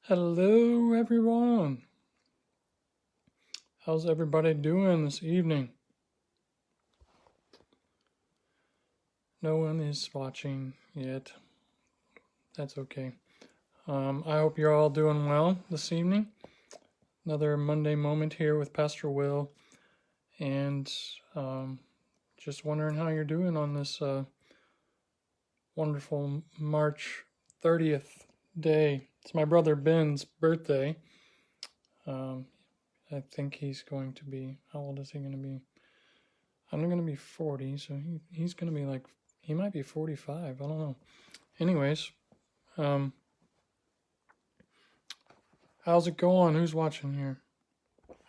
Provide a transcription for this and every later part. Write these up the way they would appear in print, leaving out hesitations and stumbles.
Hello, everyone. How's everybody doing this evening? No one is watching yet. That's okay. I hope you're all doing well this evening. Another Monday moment here with Pastor Will, and just wondering how you're doing on this wonderful March 30th day. It's my brother Ben's birthday. I think he's going to be, how old is he going to be? I'm going to be 40, so he's going to be like, he might be 45. I don't know. Anyways, how's it going? Who's watching here?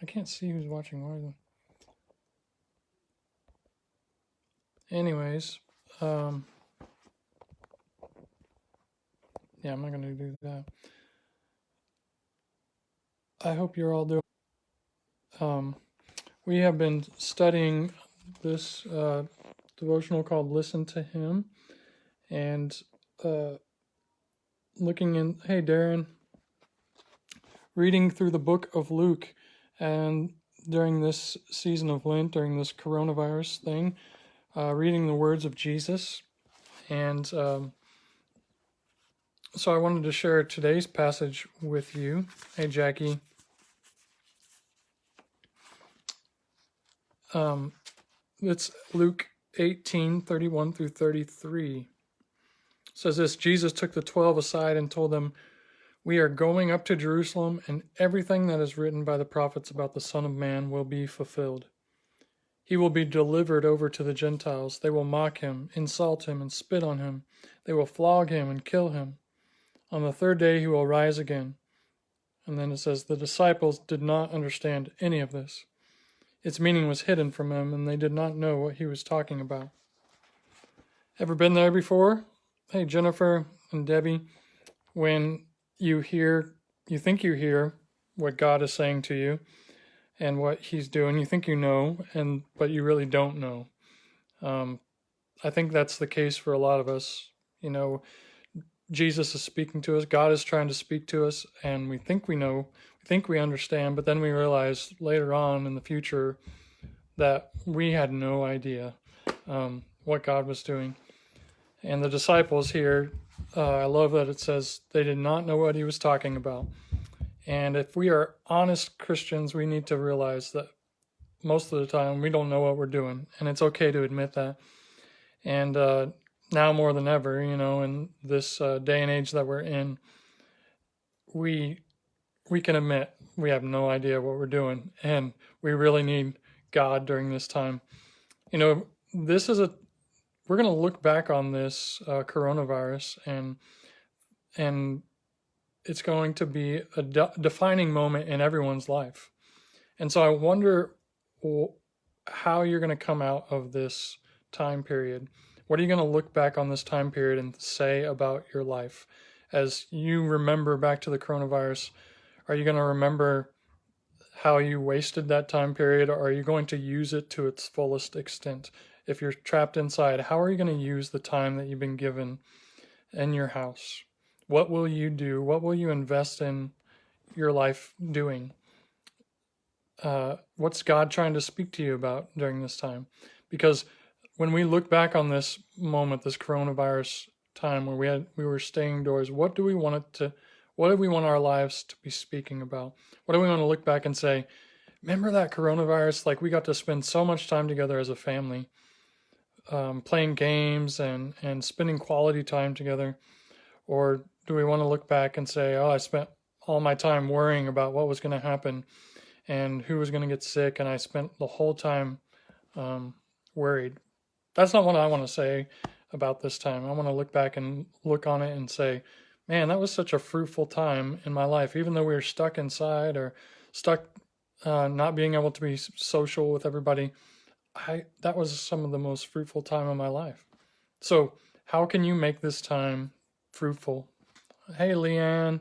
I can't see who's watching. Why are they? Anyways, yeah, I'm not going to do that. I hope you're all doing. We have been studying this devotional called Listen to Him, and looking in, hey Darren, reading through the book of Luke, and during this season of Lent, during this coronavirus thing, reading the words of Jesus. And so I wanted to share today's passage with you. Hey Jackie. It's Luke 18:31 through 33. It says this: Jesus took the 12 aside and told them, "We are going up to Jerusalem, and everything that is written by the prophets about the Son of Man will be fulfilled. He will be delivered over to the Gentiles. They will mock him, insult him, and spit on him. They will flog him and kill him. On the third day he will rise again." And then it says, the disciples did not understand any of this. Its meaning was hidden from them, and they did not know what he was talking about. Ever been there before? Hey, Jennifer and Debbie, when you think you hear what God is saying to you and what he's doing, you think you know, but you really don't know. I think that's the case for a lot of us. You know, Jesus is speaking to us, God is trying to speak to us, and we think we know, we think we understand, but then we realize later on in the future that we had no idea what God was doing. And the disciples here, I love that it says they did not know what he was talking about. And if we are honest Christians, we need to realize that most of the time we don't know what we're doing, and it's okay to admit that. And now more than ever, you know, in this day and age that we're in, we can admit we have no idea what we're doing, and we really need God during this time. You know, we're going to look back on this coronavirus, and it's going to be a defining moment in everyone's life. And so I wonder how you're going to come out of this time period. What are you going to look back on this time period and say about your life as you remember back to the coronavirus? Are you going to remember how you wasted that time period, or are you going to use it to its fullest extent? If you're trapped inside, how are you going to use the time that you've been given in your house? What will you do? What will you invest in your life doing? What's God trying to speak to you about during this time? Because when we look back on this moment, this coronavirus time where we were staying indoors, what do we want our lives to be speaking about? What do we want to look back and say, remember that coronavirus? Like, we got to spend so much time together as a family, playing games and spending quality time together. Or do we want to look back and say, oh, I spent all my time worrying about what was going to happen and who was going to get sick, and I spent the whole time worried. That's not what I want to say about this time. I want to look back and look on it and say, man, that was such a fruitful time in my life. Even though we were stuck inside or stuck not being able to be social with everybody, that was some of the most fruitful time of my life. So how can you make this time fruitful? Hey, Leanne.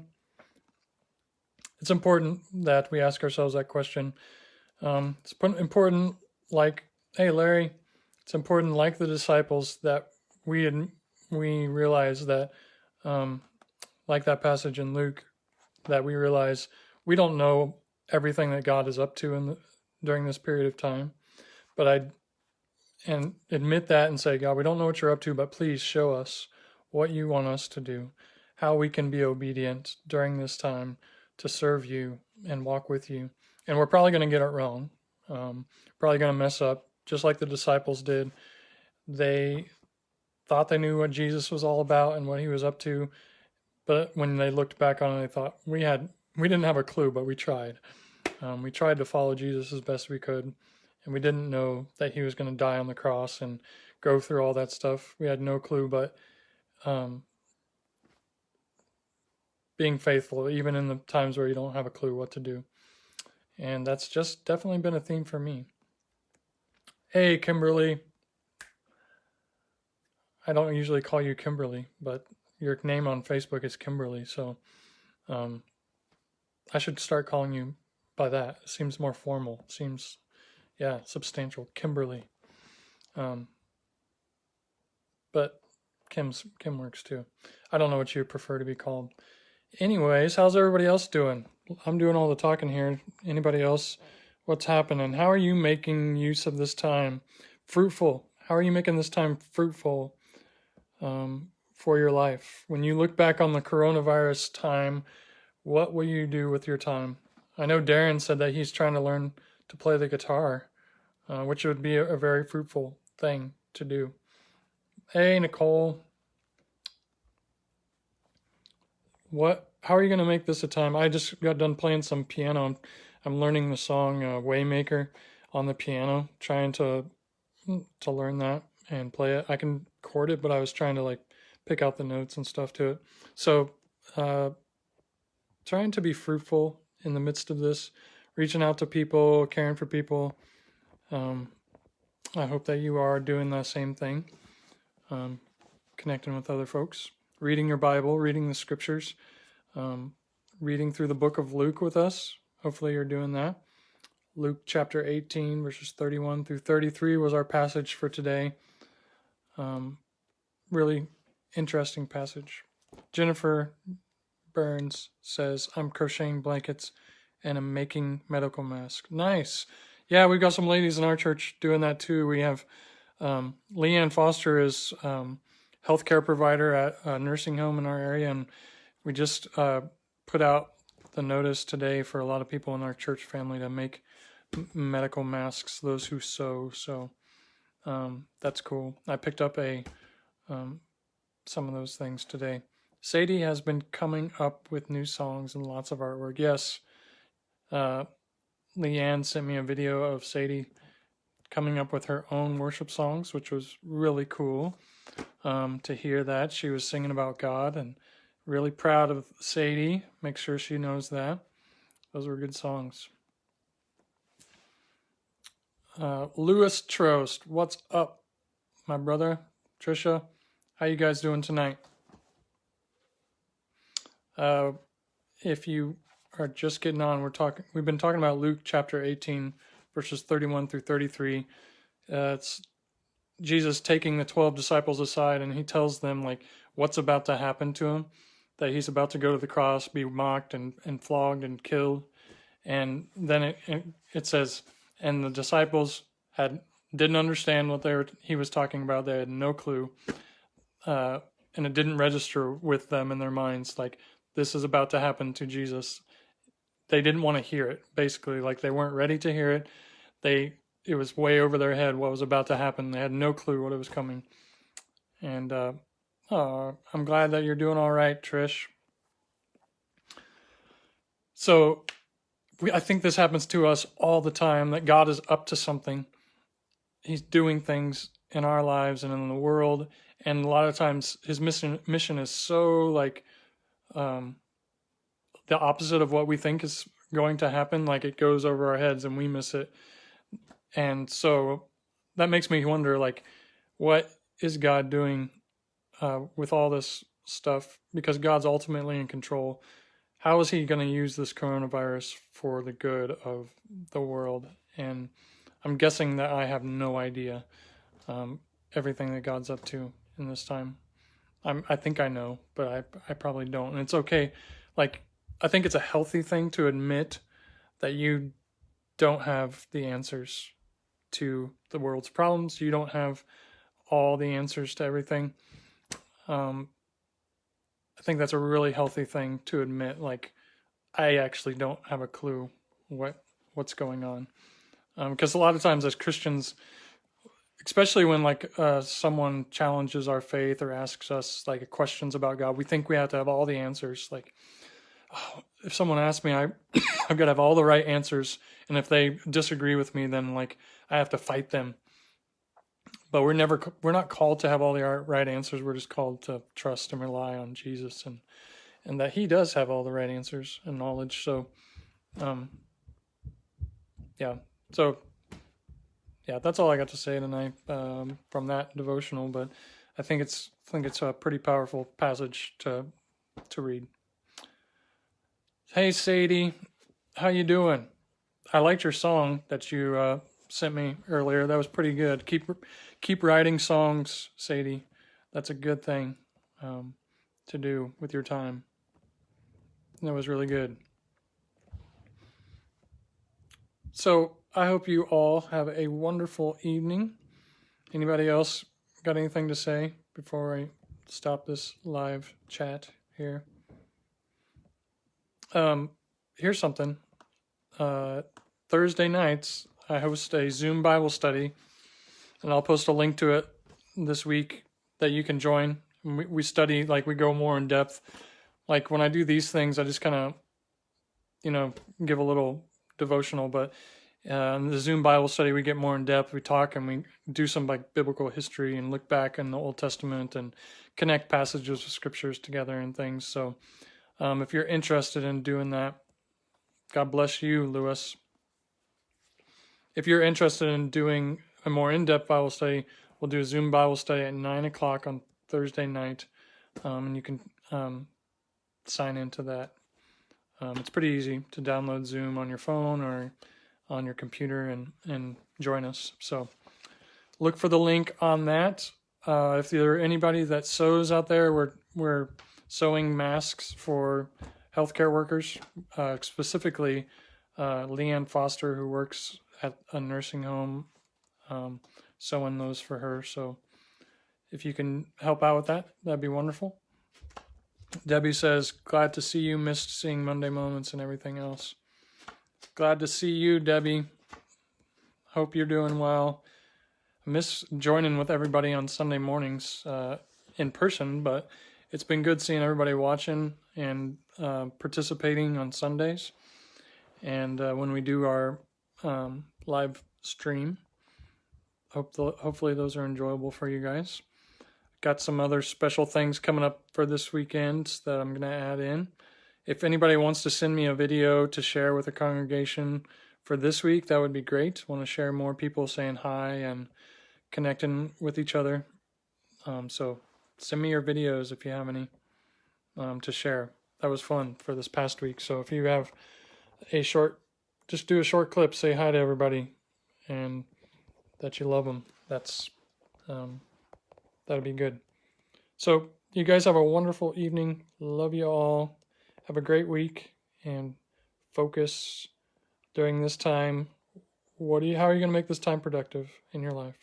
It's important that we ask ourselves that question. It's important, like, hey, Larry, it's important, like the disciples, that we realize that, like that passage in Luke, that we realize we don't know everything that God is up to during this period of time. But and admit that and say, God, we don't know what you're up to, but please show us what you want us to do, how we can be obedient during this time to serve you and walk with you. And we're probably going to get it wrong. Probably going to mess up, just like the disciples did. They thought they knew what Jesus was all about and what he was up to, but when they looked back on it, they thought we didn't have a clue, but we tried. We tried to follow Jesus as best we could, and we didn't know that he was going to die on the cross and go through all that stuff. We had no clue, but being faithful, even in the times where you don't have a clue what to do. And that's just definitely been a theme for me. Hey, Kimberly. I don't usually call you Kimberly, but your name on Facebook is Kimberly, so I should start calling you by that. It seems more formal. It seems, substantial. Kimberly. But Kim works too. I don't know what you prefer to be called. Anyways, how's everybody else doing? I'm doing all the talking here. Anybody else? What's happening? How are you making use of this time? Fruitful. How are you making this time fruitful for your life? When you look back on the coronavirus time, what will you do with your time? I know Darren said that he's trying to learn to play the guitar, which would be a very fruitful thing to do. Hey, Nicole. How are you going to make this a time? I just got done playing some piano. I'm learning the song Waymaker on the piano, trying to learn that and play it. I can chord it, but I was trying to pick out the notes and stuff to it. So trying to be fruitful in the midst of this, reaching out to people, caring for people. I hope that you are doing the same thing, connecting with other folks, reading your Bible, reading the scriptures, reading through the book of Luke with us. Hopefully you're doing that. Luke chapter 18, verses 31 through 33 was our passage for today. Really interesting passage. Jennifer Burns says, I'm crocheting blankets and I'm making medical masks. Nice. Yeah, we've got some ladies in our church doing that too. We have Leanne Foster is healthcare provider at a nursing home in our area, and we just put out the notice today for a lot of people in our church family to make medical masks, those who sew. So that's cool. I picked up some of those things today. Sadie has been coming up with new songs and lots of artwork. Yes, Leanne sent me a video of Sadie coming up with her own worship songs, which was really cool to hear that. She was singing about God, and really proud of Sadie. Make sure she knows that. Those were good songs. Louis Trost, what's up, my brother? Trisha, how you guys doing tonight? If you are just getting on, we've been talking about Luke chapter 18, verses 31 through 33. It's Jesus taking the 12 disciples aside, and he tells them what's about to happen to him, that he's about to go to the cross, be mocked and flogged and killed. And then it says, and the disciples didn't understand what he was talking about. They had no clue, and it didn't register with them in their minds this is about to happen to Jesus. They didn't want to hear it, basically. They weren't ready to hear it. It was way over their head what was about to happen. They had no clue what it was coming. And I'm glad that you're doing all right, Trish. So I think this happens to us all the time, that God is up to something. He's doing things in our lives and in the world. And a lot of times his mission is so the opposite of what we think is going to happen. It goes over our heads and we miss it. And so that makes me wonder, what is God doing with all this stuff? Because God's ultimately in control. How is he going to use this coronavirus for the good of the world? And I'm guessing that I have no idea everything that God's up to in this time. I think I know, but I probably don't. And it's okay. I think it's a healthy thing to admit that you don't have the answers to the world's problems. You don't have all the answers to everything. I think that's a really healthy thing to admit. Like, I actually don't have a clue what's going on. Because a lot of times as Christians, especially when like someone challenges our faith or asks us like questions about God, we think we have to have all the answers. Like, oh, if someone asks me, I've got to have all the right answers, and if they disagree with me, then like I have to fight them. But we're not called to have all the right answers. We're just called to trust and rely on Jesus, and that He does have all the right answers and knowledge. So, yeah. So yeah, that's all I got to say tonight from that devotional. But I think it's a pretty powerful passage to read. Hey Sadie, how you doing? I liked your song that you sent me earlier. That was pretty good. Keep writing songs, Sadie. That's a good thing to do with your time. That was really good. So I hope you all have a wonderful evening. Anybody else got anything to say before I stop this live chat here? Here's something. Thursday nights, I host a Zoom Bible study, and I'll post a link to it this week that you can join. We study, like we go more in depth. Like when I do these things, I just kind of, give a little devotional, but in the Zoom Bible study, we get more in depth. We talk and we do some like biblical history and look back in the Old Testament and connect passages of scriptures together and things. So if you're interested in doing that, God bless you, Lewis. If you're interested in doing a more in-depth Bible study, we'll do a Zoom Bible study at 9 o'clock on Thursday night, and you can sign into that. It's pretty easy to download Zoom on your phone or on your computer and join us. So look for the link on that. If there are anybody that sews out there, we're sewing masks for healthcare workers, specifically Leanne Foster, who works at a nursing home, sewing those for her. So if you can help out with that, that'd be wonderful. Debbie says, glad to see you, missed seeing Monday Moments and everything else. Glad to see you, Debbie. Hope you're doing well. I miss joining with everybody on Sunday mornings in person, but it's been good seeing everybody watching and participating on Sundays. And when we do our live stream, hopefully those are enjoyable for you guys. Got some other special things coming up for this weekend that I'm going to add in. If anybody wants to send me a video to share with the congregation for this week, that would be great. I want to share more people saying hi and connecting with each other. So send me your videos if you have any to share. That was fun for this past week. So if you have just do a short clip, say hi to everybody and that you love them. That'd be good. So you guys have a wonderful evening. Love you all. Have a great week and focus during this time. How are you going to make this time productive in your life?